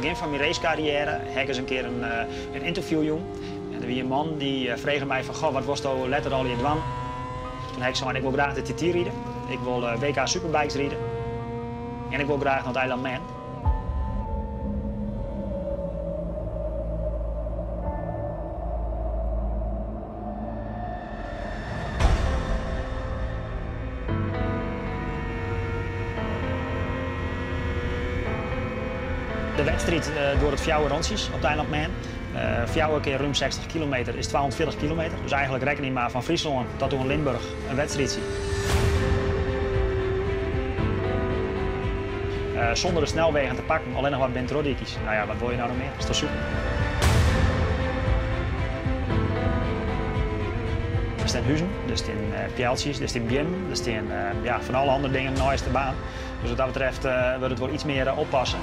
begin van mijn racecarrière heb ik eens een keer een interview doen. En er was een man die vroeg mij van, goh, wat was nou letter al in het wan? Toen heb ik gezegd, ik wil graag de TT rijden. Ik wil WK Superbikes rijden. En ik wil graag naar het eiland Man. De wedstrijd door het Fjouwer rondjes op het eiland Man. Fjouwer keer ruim 60 kilometer is 240 kilometer. Dus eigenlijk rekening maar van Friesland tot aan Limburg een wedstrijd. Zonder de snelwegen te pakken, alleen nog wat bentrodiekjes. Nou ja, wat wil je nou nog meer? Dat is toch super? Er staan huizen, er staan pijltjes, er staan biem, er staan van alle andere dingen naast de baan. Dus wat dat betreft wil het wel iets meer oppassen.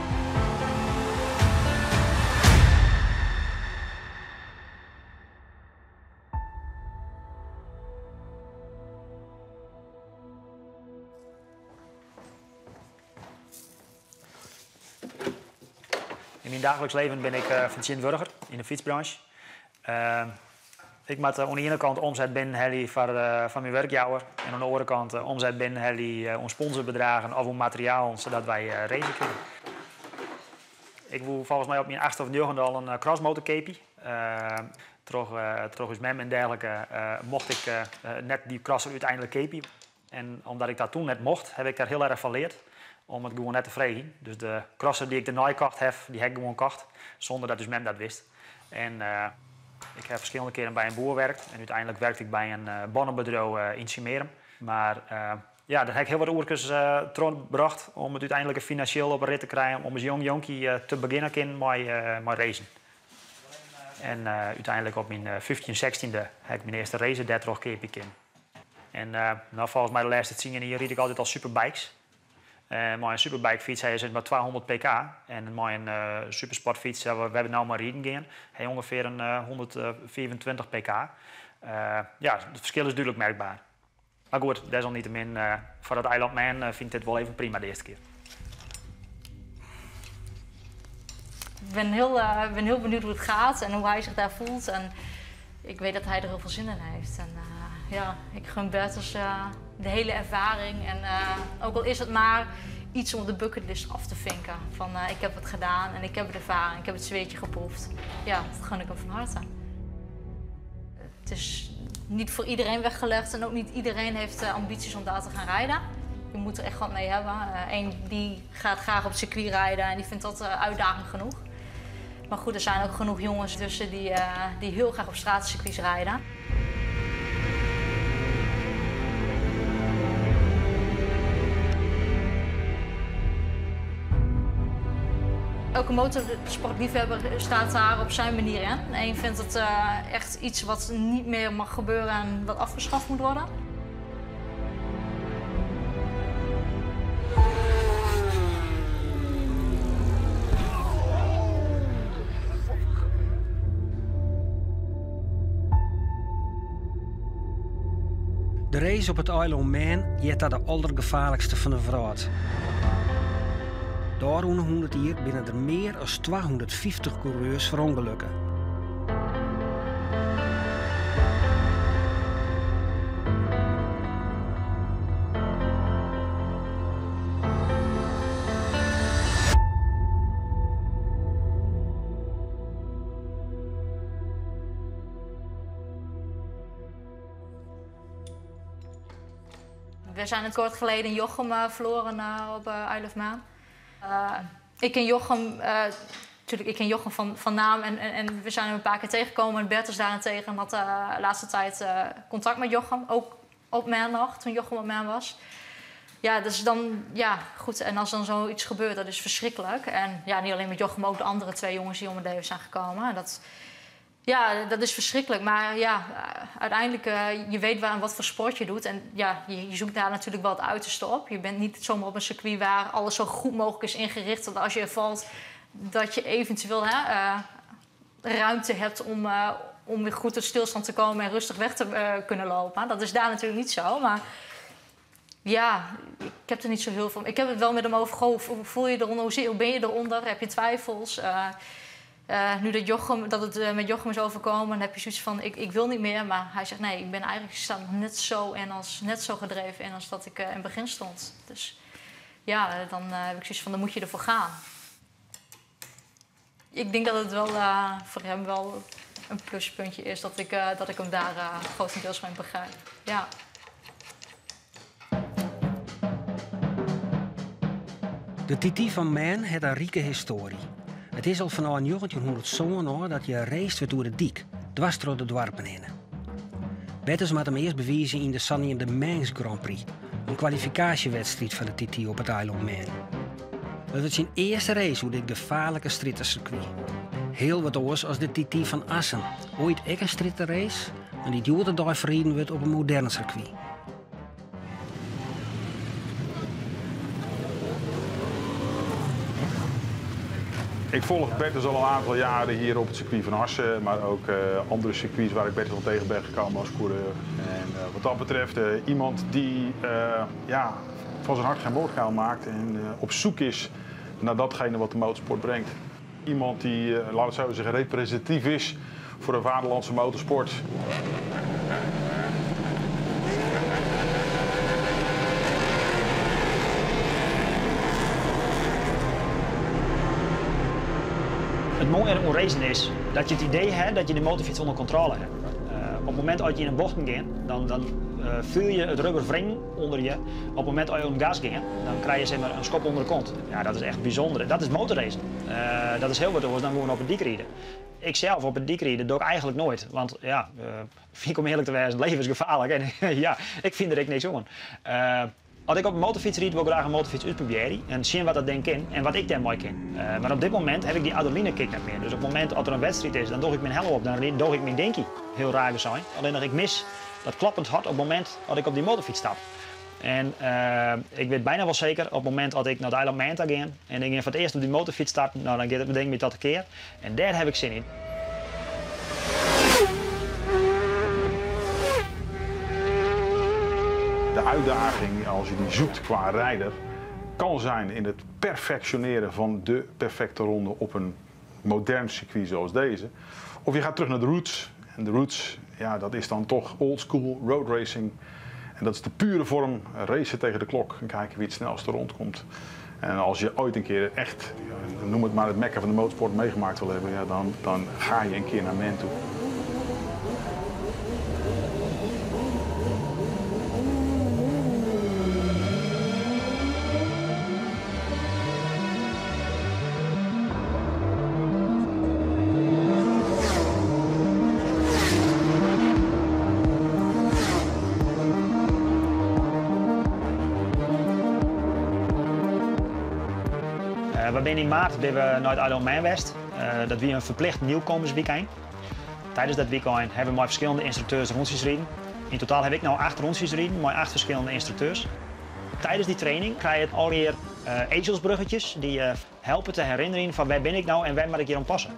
In mijn dagelijks leven ben ik financieel burger in de fietsbranche. Ik moet aan de ene kant omzet binnen van mijn werkjouwer en aan de andere kant omzet binnen ons sponsorbedragen of ons materiaal zodat wij racen kunnen. Ik wil volgens mij op mijn 8e of 9e al een crossmotorkepie. Terug is mem en dergelijke mocht ik net die crosser uiteindelijk kepie. En omdat ik dat toen net mocht, heb ik daar heel erg van geleerd. Om het gewoon net te vregen. Dus de crosser die ik ernaar gekocht heb, die heb ik gewoon gekocht. Zonder dat dus men dat wist. En ik heb verschillende keren bij een boer gewerkt. En uiteindelijk werkte ik bij een bonnenbedrijf in Simerum. Maar daar heb ik heel wat oertjes gebracht om het uiteindelijk financieel op een rit te krijgen. Om als jong jonkie te beginnen met racen. En uiteindelijk op mijn 15e, 16e heb ik mijn eerste race 30 keer in. En volgens mij de laatste 10 jaar hier rijd ik altijd al superbikes. Met een superbikefiets hij zit met 200 pk en met een supersportfiets, we hebben nu maar rijden gaan, hij ongeveer een 124 pk. Het verschil is duidelijk merkbaar. Maar goed, desalniettemin voor het eiland Man vind ik dit wel even prima de eerste keer. Ik ben heel benieuwd hoe het gaat en hoe hij zich daar voelt. En ik weet dat hij er heel veel zin in heeft. En, ik gun Bertus de hele ervaring. En ook al is het maar iets om de bucketlist af te vinken. Van ik heb het gedaan en ik heb het ervaren, ik heb het zweetje geproefd. Ja, dat gun ik hem van harte. Het is niet voor iedereen weggelegd en ook niet iedereen heeft ambities om daar te gaan rijden. Je moet er echt wat mee hebben. Eén die gaat graag op het circuit rijden en die vindt dat uitdaging genoeg. Maar goed, er zijn ook genoeg jongens tussen die heel graag op straatcircuits rijden. Elke motorsportliefhebber staat daar op zijn manier in. Eén vindt het echt iets wat niet meer mag gebeuren en wat afgeschaft moet worden. De race op het eiland Man is de allergevaarlijkste van de wereld. Door 100 jaar binnen er meer dan 250 coureurs verongelukken. We zijn kort geleden in Jochem verloren op Isle of Man. Ik ken Jochem, ik ken Jochem van naam en we zijn hem een paar keer tegengekomen. En Bertus daarentegen had de laatste tijd contact met Jochem. Ook op Man nog, toen Jochem op Man was. Ja, dus dan, ja, goed. En als dan zoiets gebeurt, dat is verschrikkelijk. En ja, niet alleen met Jochem, maar ook de andere 2 jongens die om het leven zijn gekomen. Dat is verschrikkelijk. Maar ja, uiteindelijk, je weet waar en wat voor sport je doet. En ja, je zoekt daar natuurlijk wel het uiterste op. Je bent niet zomaar op een circuit waar alles zo goed mogelijk is ingericht. Dat als je valt, dat je eventueel ruimte hebt om weer goed tot stilstand te komen en rustig weg te kunnen lopen. Dat is daar natuurlijk niet zo. Maar Ja, ik heb er niet zo heel veel. Ik heb het wel met hem over. Hoe voel je eronder? Hoe ben je eronder? Heb je twijfels? Nu dat het met Jochem is overkomen, dan heb je zoiets van: ik wil niet meer. Maar hij zegt: nee, ik ben eigenlijk net zo gedreven en als dat ik in het begin stond. Dus ja, dan heb ik zoiets van: dan moet je ervoor gaan. Ik denk dat het wel voor hem wel een pluspuntje is dat ik hem daar grotendeels van begrijp. Ja. De TT van Maen heeft een rieke historie. Het is al vanaf 1907 dat je reist werd door de dik, dwars door de dorpen heen. Betters moet hem eerst bewijzen in de Sannie de Maens Grand Prix, een kwalificatiewedstrijd van de TT op het eiland Maen. Het was zijn eerste race hoe dit gevaarlijke strittercircuit. Heel wat anders als de TT van Assen, ooit ook een stritterrace, en die duurde daar verreden werd op een modern circuit. Ik volg Bertus al een aantal jaren hier op het circuit van Assen, maar ook andere circuits waar ik Bertus al tegen ben gekomen als coureur. En wat dat betreft iemand die van zijn hart geen woordkuil maakt en op zoek is naar datgene wat de motorsport brengt. Iemand die, laten we zo zeggen, representatief is voor de vaderlandse motorsport. Het mooie aan racen is dat je het idee hebt dat je de motorfiets onder controle hebt. Op het moment dat je in een bocht gaat, dan voel je het rubber wringen onder je. Op het moment dat je op een gas gaat, dan krijg je zeg maar, een schop onder de kont. Ja, dat is echt bijzonder. Dat is motorracen. Dat is heel wat anders dan gewoon op een dik rijden. Ik zelf op een dik rijden doe ik eigenlijk nooit. Want ja, vind ik om eerlijk te zijn, het leven is gevaarlijk. En ja, ik vind er niks aan. Als ik op een motorfiets rijd, wil ik graag een motorfiets uitproberen en zien wat dat ding kan en wat ik daar mooi kan. Maar op dit moment heb ik die adrenaline-kick niet meer. Dus op het moment dat er een wedstrijd is, dan doe ik mijn helm op, dan doe ik mijn dinkie. Heel raar zijn. Alleen dat ik mis dat kloppend hart op het moment dat ik op die motorfiets stap. En ik weet bijna wel zeker op het moment dat ik naar het eiland Maen ga en ik voor het eerst op die motorfiets stap, nou, dan gaat het denk ik dat een keer. En daar heb ik zin in. De uitdaging, als je die zoekt qua rijder, kan zijn in het perfectioneren van de perfecte ronde op een modern circuit zoals deze. Of je gaat terug naar de roots. En de roots, ja, dat is dan toch old school road racing. En dat is de pure vorm, racen tegen de klok en kijken wie het snelste rondkomt. En als je ooit een keer echt, noem het maar het mekka van de motorsport meegemaakt wil hebben, ja, dan ga je een keer naar Maen toe. We zijn in maart naar het eiland Maen West. Dat was een verplicht nieuwkomersweekend. Tijdens dat weekend hebben we met verschillende instructeurs rondjes gereden. In totaal heb ik nu 8 rondjes gereden met 8 verschillende instructeurs. Tijdens die training krijg je alweer ezelsbruggetjes die helpen te herinneren van waar ben ik nou en waar moet ik hier aan passen.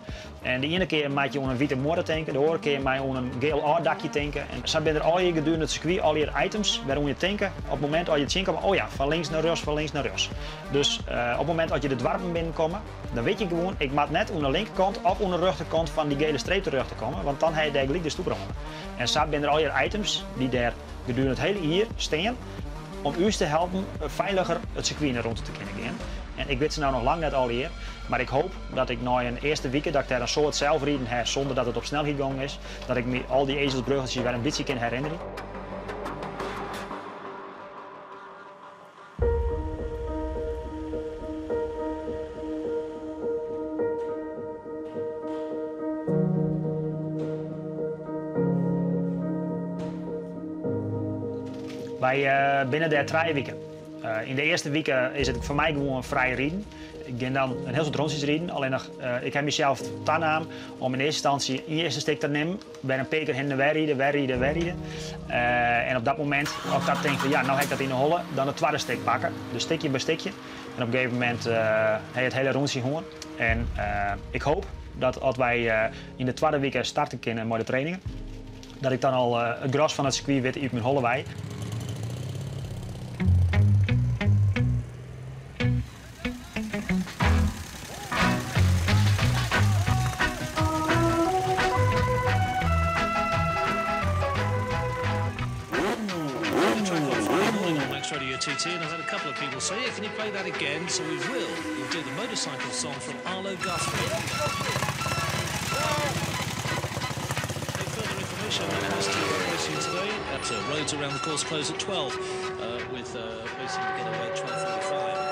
En de ene keer maak je op een witte motor tanken, de andere keer maak je op een geel aardakje tanken. En zo zijn er al je gedurende het circuit al je items waarom je tanken. Op het moment dat je het zien komt, oh ja, van links naar rechts, van links naar rechts. Dus op het moment dat je de dwarpen binnenkomt, dan weet je gewoon, ik moet net aan de linkerkant of aan de rechterkant van die gele streep terug te komen, want dan heb je daar gelijk de stoep rond. En zo zijn er al je items die daar gedurende het hele jaar staan om u te helpen veiliger het circuit rond te kunnen gaan. En ik weet ze nou nog lang net al hier, maar ik hoop dat ik na een eerste weekend dat ik daar een soort zelfrieden heb zonder dat het op snelheid gegaan is, dat ik me al die ezelsbruggetjes weer een beetje kan herinneren. Wij binnen de 3 weken. In de eerste weken is het voor mij gewoon vrij rijden. Ik ga dan een heel soort rondjes rijden. Alleen nog, ik heb mezelf aan om in eerste instantie in eerste stuk te nemen. Bij een peker heen en weer rijden. En op dat moment, als ik denk van ja, nou heb ik dat in de holle, dan het tweede stuk pakken. Dus stukje bij stukje. En op een gegeven moment heb je het hele rondje gewoon. En ik hoop dat als wij in de tweede week starten kunnen met de trainingen, dat ik dan al het gras van het circuit weet uit mijn holle wei. TT, and I've had a couple of people say, yeah, can you play that again? So we will. We'll do the motorcycle song from Arlo Guthrie. Further information as to racing today at roads around the course close at 12, with racing to get away at 12:45.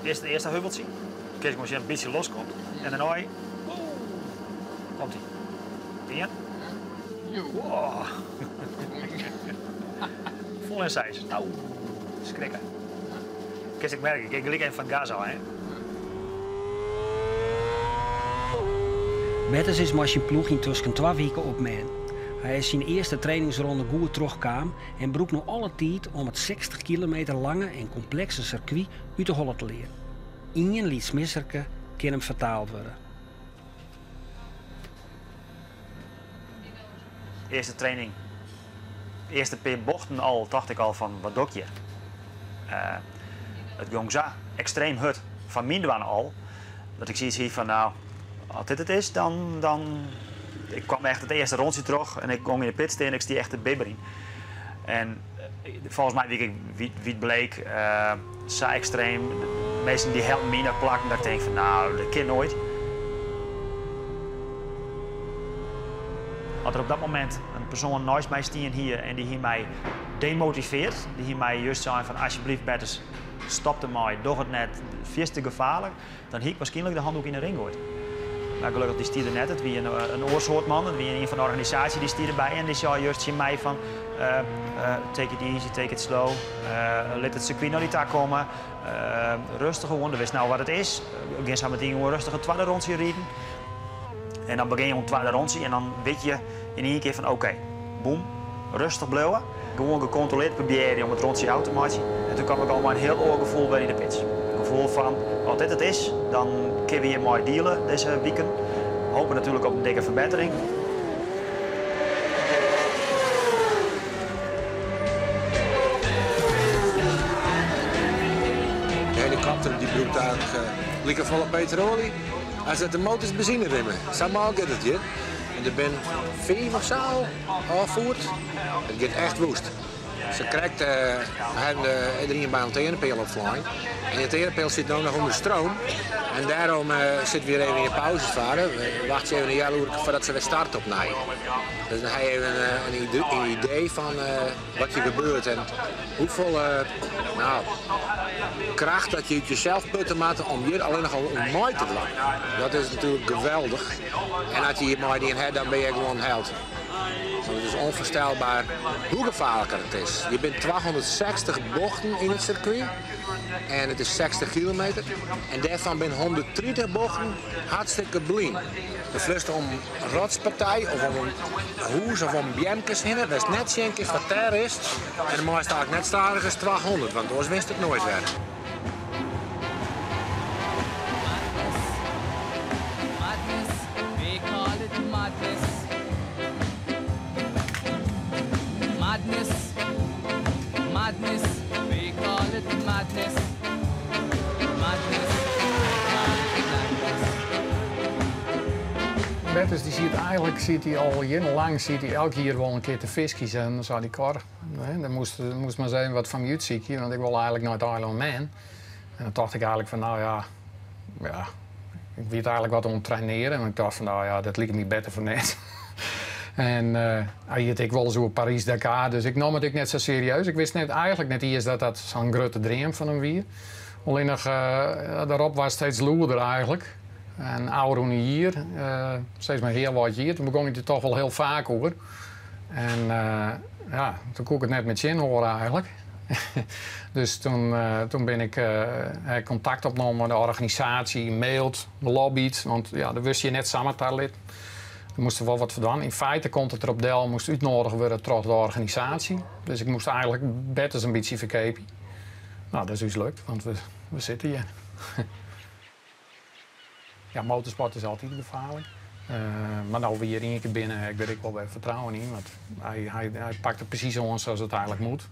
Eerst de eerste heuveltje. Kijk als je een beetje loskomt. En dan hoor je. Komt hij. 1. Wow. Vol in size. Nou, schrikken. Kijk, ik merk, ik gelijk even van gas al, hè. Betters is met zijn ploeg intussen 2 weken op man. Hij is zijn eerste trainingsronde goed terugkwam en broek nog alle tijd om het 60 kilometer lange en complexe circuit uit de holle te leren. Ingen liet smisserke kan hem vertaald worden. Eerste training, eerste paar bochten al, dacht ik al van wat doe je? Het ging zo extreem hut van Mindwan al, dat ik zoiets hier van nou, als dit het is, dan... Ik kwam echt het eerste rondje terug en ik kwam in de pit staan en ik stier echt de bibbering. En volgens mij wie het bleek, zo extreem, de meesten die helpen me naar plakken, dat ik denk van nou, dat kan nooit. Als er op dat moment een persoon naast mij stien hier en die hier mij demotiveert, die hier mij juist zei van alsjeblieft Bertus, stop ermee, doe het net, vies te gevaarlijk, dan hier ik waarschijnlijk de handdoek in de ring gooit. Maar gelukkig die stierde net, het wie een oorsoortman, het wie een van de organisatie die stierde bij en die zei juist in mij van take it easy, take it slow, laat het circuit nog niet daar komen, rustig gewoon, dan wist nou wat het is, begin zo meteen gewoon rustig een tweede rondje rijden. En dan begin je een tweede rondje en dan weet je in één keer van oké, boem, rustig blijven, gewoon gecontroleerd proberen om het rondje uit te maken. En toen kwam ik al een heel oorgevoel bij in de pits. Gevoel van, als dit het is, dan kunnen we hier mooi dealen deze weekend. Hopen natuurlijk op een dikke verbetering. De helikopter die broekt eigenlijk lekker volle petrolie. Hij zet de motors benzine remmen. Zo maal gaat het hier. En er ben 5 of zo afvoerd. Het gaat echt woest. Ze krijgt iedereen bij een TNPL opflying. En de TNPL zit nu nog onder stroom. En daarom zitten we weer even in pauze varen. Wacht even een jaar voordat ze weer starten op nij. Dus dan heb je even een idee van wat er gebeurt en hoeveel kracht dat je uit jezelf putten maakt om hier alleen nog om mooi te blijven. Dat is natuurlijk geweldig. En als je hier mooi in hebt, dan ben je gewoon held. Het is onvoorstelbaar hoe gevaarlijker het is. Je bent 260 bochten in het circuit en het is 60 kilometer. En daarvan ben 130 bochten hartstikke blind. De vlucht om een rotspartij of om een hoes of om bjemkes heen. Dat is net zien wat daar is. En de mooiste staat net stadiger is 200, want anders wist het nooit weer. Madness, we call it madness. Madness, Bertus die ziet hij al jarenlang elke keer wel een keer te visjes en dan zei die kar. Dan moest maar zijn wat van me uitzieken, want ik wil eigenlijk naar het Island Man. En dan dacht ik eigenlijk van nou ja, ik weet eigenlijk wat om te traineren en ik dacht van nou ja, dat lijkt me beter voor net. En ik wilde zo Parijs-Dakar, dus ik nam het ook net zo serieus. Ik wist eigenlijk net eerst dat zo'n grote droom van hem was. Alleen nog, daarop was het steeds loerder eigenlijk. En ouder dan hier, steeds maar heel wat hier. Toen begon ik er toch wel heel vaak over. En toen kon ik het net met Chin horen eigenlijk. Dus toen ben ik contact opgenomen met de organisatie, mailt, lobbyt. Want ja, dan wist je net samen lid. Er moest er wel wat gedaan. In feite kon het erop deel, moest uitnodigen worden door de organisatie. Dus ik moest eigenlijk beter een beetje verkepen. Nou, dat is dus lukt, want we zitten hier. Ja, motorsport is altijd gevaarlijk. Maar nou weer één keer binnen, ik weet ik wel bij vertrouwen in. Want hij pakt het precies aan zoals het eigenlijk moet.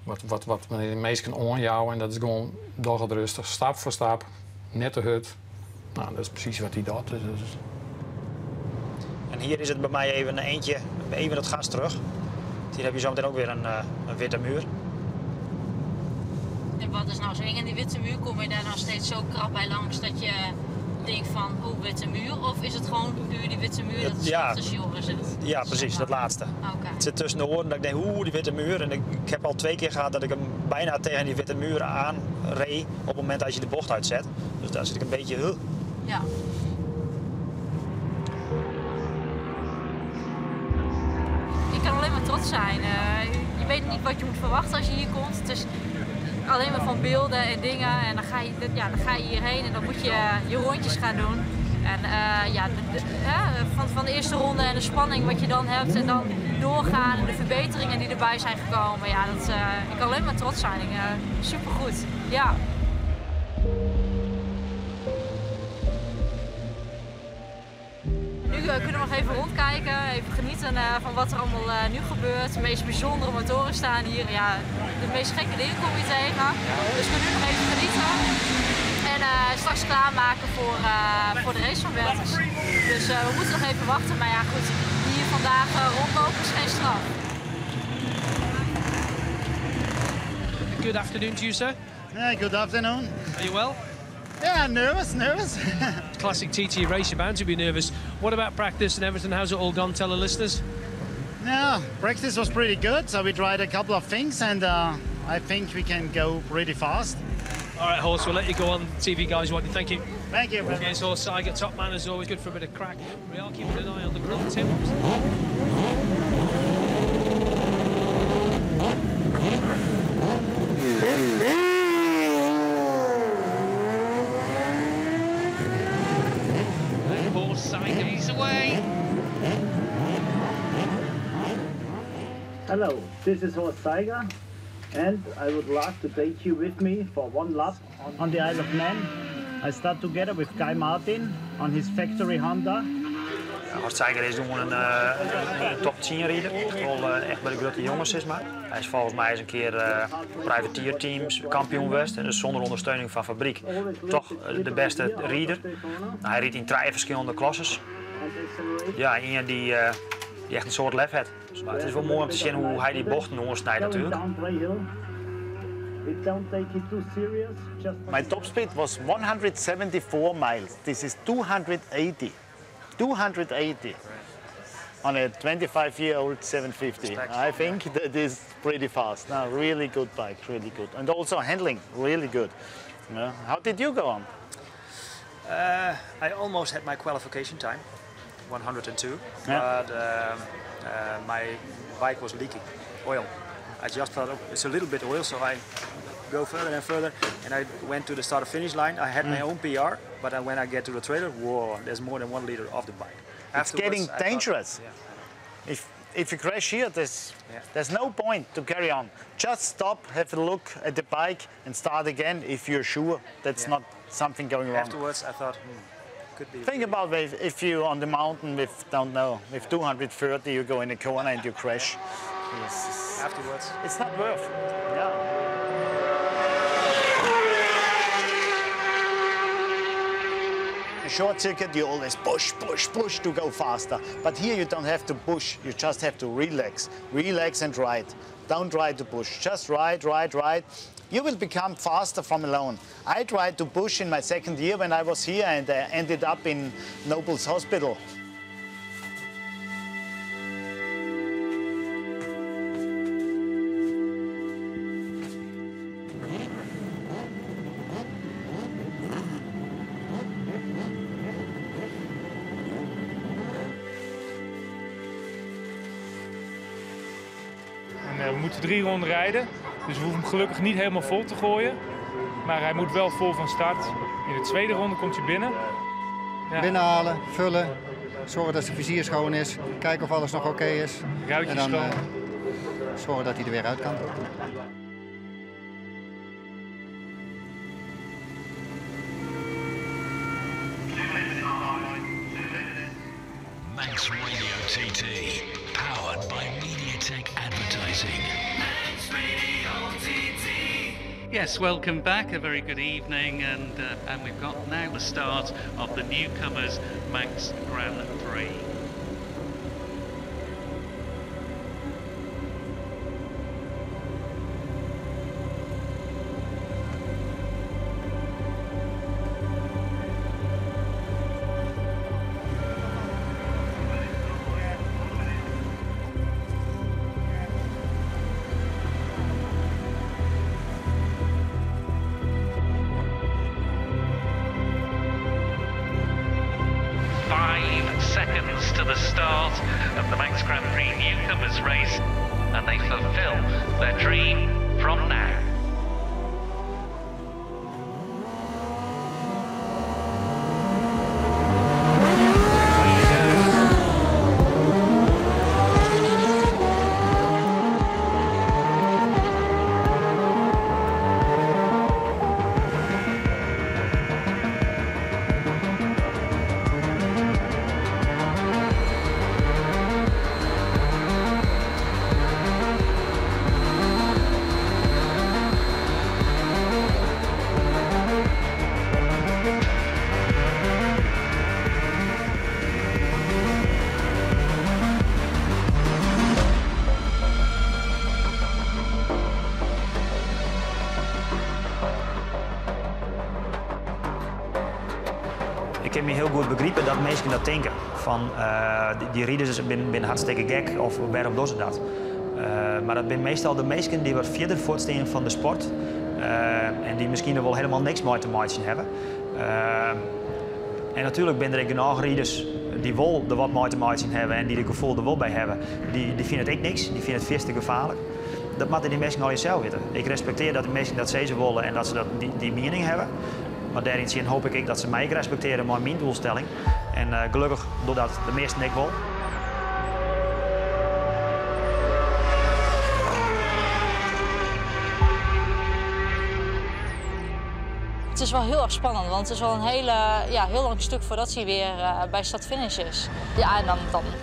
Wat de meesten aanjouwen en dat is gewoon doorgaat rustig, stap voor stap, net de hut. Nou, dat is precies wat hij doet. Dus, En hier is het bij mij even een eentje, even het gas terug. Hier heb je zometeen ook weer een witte muur. En wat is nou zo eng in die witte muur? Kom je daar nou steeds zo krap bij langs dat je denkt van, witte muur? Of is het gewoon puur die witte muur dat het tussen je oren zit? Ja, precies, dat laatste. Okay. Het zit tussen de oren dat ik denk, die witte muur. En ik heb al 2 keer gehad dat ik hem bijna tegen die witte muur aanreed op het moment dat je de bocht uitzet. Dus daar zit ik een beetje... Ja. Je kan alleen maar trots zijn. Je weet niet wat je moet verwachten als je hier komt. Het is alleen maar van beelden en dingen. En dan ga je hierheen en dan moet je je rondjes gaan doen. En van de eerste ronde en de spanning wat je dan hebt en dan doorgaan en de verbeteringen die erbij zijn gekomen. Ja, ik kan alleen maar trots zijn. Supergoed. Ja. Nu kunnen we nog even rondkijken, even genieten van wat er allemaal nu gebeurt. De meest bijzondere motoren staan hier. Ja, de meest gekke dingen kom je tegen. Dus we kunnen nu nog even genieten. En straks klaarmaken voor de race van Bertus. Dus we moeten nog even wachten. Maar ja goed, hier vandaag rondlopen is geen straf. Good afternoon to you, sir. Yeah, good afternoon. Are you well? Yeah, nervous. Classic TT race, you're bound to be nervous. What about practice and everything? How's it all gone? Tell the listeners. Yeah, practice was pretty good. So we tried a couple of things and I think we can go pretty fast. All right, Horst, we'll let you go on. TV guys want you. Thank you. Thank you. Yes, Horst Seiger, top man as always, good for a bit of crack. We are keeping an eye on the grill, Tim. Horst Seiger, he's away. Hello, this is Horst Seiger. And I would like to take you with me for one lap on the Isle of Man. I start together with Guy Martin on his factory Honda. Horst Seiger is gewoon een top 10 rider. Wel echt bij de grote jongens is maar. Hij is volgens mij eens een keer privateer teams kampioen geweest. En dus zonder ondersteuning van fabriek toch de beste rider. Hij reed in 3 verschillende klasses. Ja, een die echt een soort lef heeft. Dus het is wel mooi om te zien hoe hij die bochten doorsnijdt natuurlijk. My top speed was 174 miles. This is 280. 280 on a 25-year-old 750. I think that is pretty fast. No, really good bike, really good. And also handling, really good. How did you go on? I almost had my qualification time, 102, but my bike was leaking oil. I just thought, oh, it's a little bit oil, so I go further and further, and I went to the start-finish line. I had my own PR, but when I get to the trailer, whoa, there's more than 1 liter off the bike. It's getting dangerous. If you crash here, there's no point to carry on. Just stop, have a look at the bike, and start again if you're sure that's not something going wrong. Afterwards, I thought, could be. Think about if you're on the mountain with, don't know, with 230, you go in a corner and you crash. Afterwards, it's not worth. Yeah. A short circuit, you always push to go faster. But here you don't have to push, you just have to relax. Relax and ride. Don't try to push, just ride. You will become faster from alone. I tried to push in my 2nd year when I was here and ended up in Nobles Hospital. We moeten 3 ronden rijden, dus we hoeven hem gelukkig niet helemaal vol te gooien. Maar hij moet wel vol van start. In de 2e ronde komt hij binnen. Ja. Binnenhalen, vullen, zorgen dat zijn vizier schoon is, kijken of alles nog oké is. Ruitjes en dan schoon. Zorgen dat hij er weer uit kan. Manx Radio TT, powered by MediaTek Advertising. Manx Radio TT. Yes, welcome back. A very good evening, and we've got now the start of the newcomers Manx Grand Prix. Seconds to the start of the Manx Grand Prix newcomers race, and they fulfill their dream from now. Ik heb me heel goed begrepen dat mensen dat denken. Van die rieders zijn hartstikke gek of waarom doen ze dat? Maar dat zijn meestal de mensen die wat verder voortstaan van de sport. En die misschien er wel helemaal niks mee te maken hebben. En natuurlijk zijn er genoeg rieders die wel er wat mee te maken hebben en die het gevoel er wel bij hebben. Die vinden het echt niks, die vinden het veel te gevaarlijk. Dat moeten die mensen al zelf weten. Ik respecteer dat de mensen dat ze willen en dat ze die mening hebben. Maar daarin hoop ik dat ze mij respecteren met mijn doelstelling. En gelukkig doordat de meesten ik wel. Het is wel heel erg spannend, want het is wel een heel lang stuk voordat hij weer bij start-finish is. Ja, en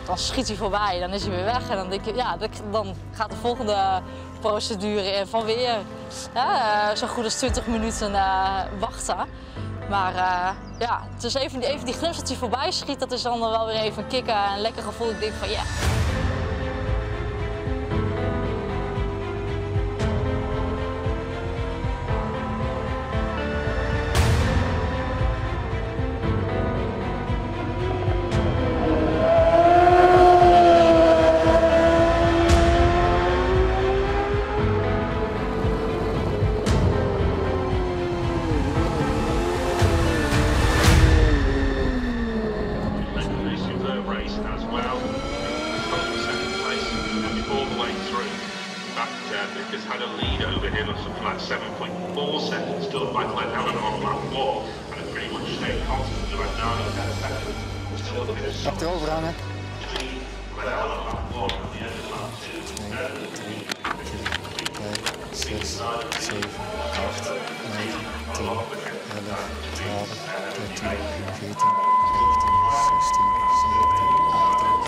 dan schiet hij voorbij, dan is hij weer weg. En dan denk je, ja, dan gaat de volgende procedure in van weer zo goed als 20 minuten wachten. Maar ja, het is even die glimp dat hij voorbij schiet, dat is dan wel weer even een kicken en een lekker gevoel. Ik denk van ja. Just had a lead over him of something like 7.4 seconds still by Glenn Allen on lap 1 and it pretty much stayed constant to about 9 seconds until the finish. Achterover aan, hè? Glenn Allen on lap 1 at the end of lap 2. 6, 7, 8, 9, 10, 11, 12, 13, 14, 15, 16, 17, 18.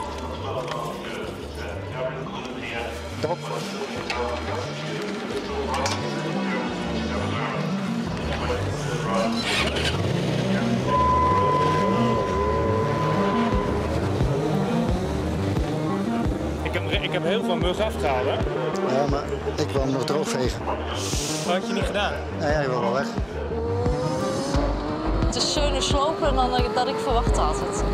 Top. Ik heb heel veel mug afgehaald, hè? Ja, maar ik wil hem nog droog vegen. Dat had je niet gedaan? Nee, hij wil wel weg. Het is zeuner slopen dan dat ik verwacht had.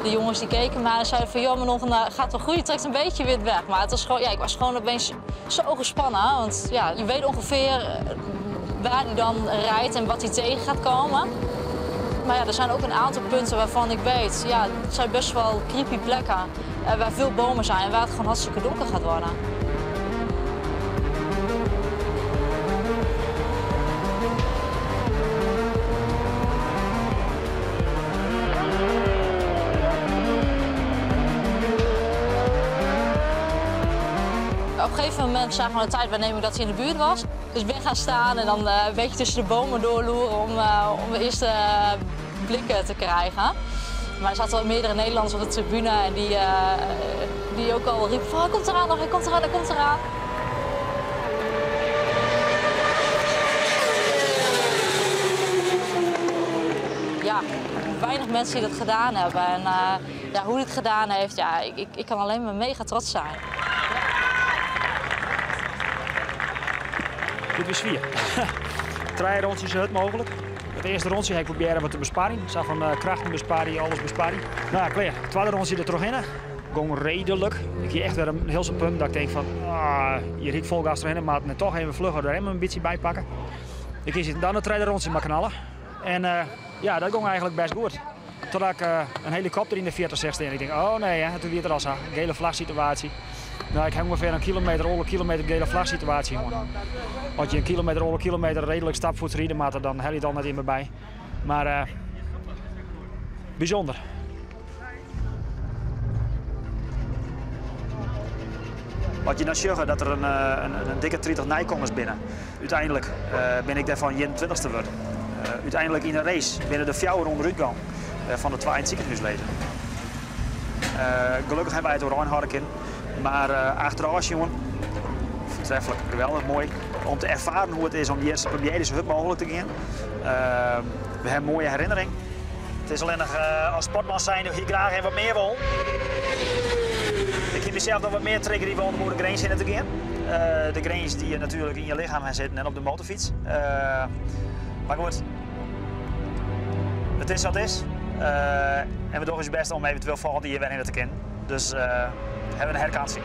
De jongens die keken maar en zeiden van ja, maar nog gaat wel goed, je trekt een beetje wit weg. Maar het was gewoon, ja, ik was gewoon opeens zo gespannen. Want ja, je weet ongeveer waar hij dan rijdt en wat hij tegen gaat komen. Maar ja, er zijn ook een aantal punten waarvan ik weet, ja, het zijn best wel creepy plekken. Waar veel bomen zijn en waar het gewoon hartstikke donker gaat worden. Op een gegeven moment zagen we een tijdwaarneming dat hij in de buurt was. Dus ik ben gaan staan en dan een beetje tussen de bomen doorloeren om de eerste blikken te krijgen. Maar er zaten wel meerdere Nederlanders op de tribune en die ook al riepen van hij komt eraan nog, hij komt eraan, hij komt eraan. ja, weinig mensen die dat gedaan hebben. En ja, hoe hij het gedaan heeft, ja, ik kan alleen maar mega trots zijn. Dit is 4. 3 rondjes zo hard mogelijk. Het eerste rondje heb ik proberen wat te besparen. Zo van krachten besparen, alles besparen. Nou ja, klaar. Het tweede rondje er terug in. Gewoon redelijk. Ik hier echt weer een heel zo'n punt dat ik denk van, hier riek vol gas erin, maar net toch even vlugger er een beetje bij pakken. Ik kies dan het tweede rondje maar knallen. En ja, dat ging eigenlijk best goed. Totdat ik een helikopter in de 40-60 en ik denk, oh nee, hè, toen weer er als een gele vlag situatie. Nou, ik heb ongeveer een kilometer gele vlag situatie. Als je een kilometer redelijk stapvoets rijden maakt, dan heb je het al net in me bij. Maar bijzonder. Wat je dan zegt dat er een dikke 30 nijkomers binnen. Uiteindelijk ben ik daarvan 21ste geworden. Uiteindelijk in een race binnen de 4 onderuit gaan van de 2 in het ziekenhuis lezen. Gelukkig hebben wij het oranje hark in. Maar achteraf, jongen, voortreffelijk, geweldig mooi. Om te ervaren hoe het is om die eerste première zo goed mogelijk te gaan. We hebben een mooie herinnering. Het is alleen nog als sportman zijn dat je graag even wat meer wil. Ik heb mezelf nog wat meer triggeren om de grens in te gaan. De grens die je natuurlijk in je lichaam gaan zitten en op de motorfiets. Maar goed, het is wat het is. En we doen ons best om eventueel volgende jaar weer in te kennen. Dus hebben we een herkansing.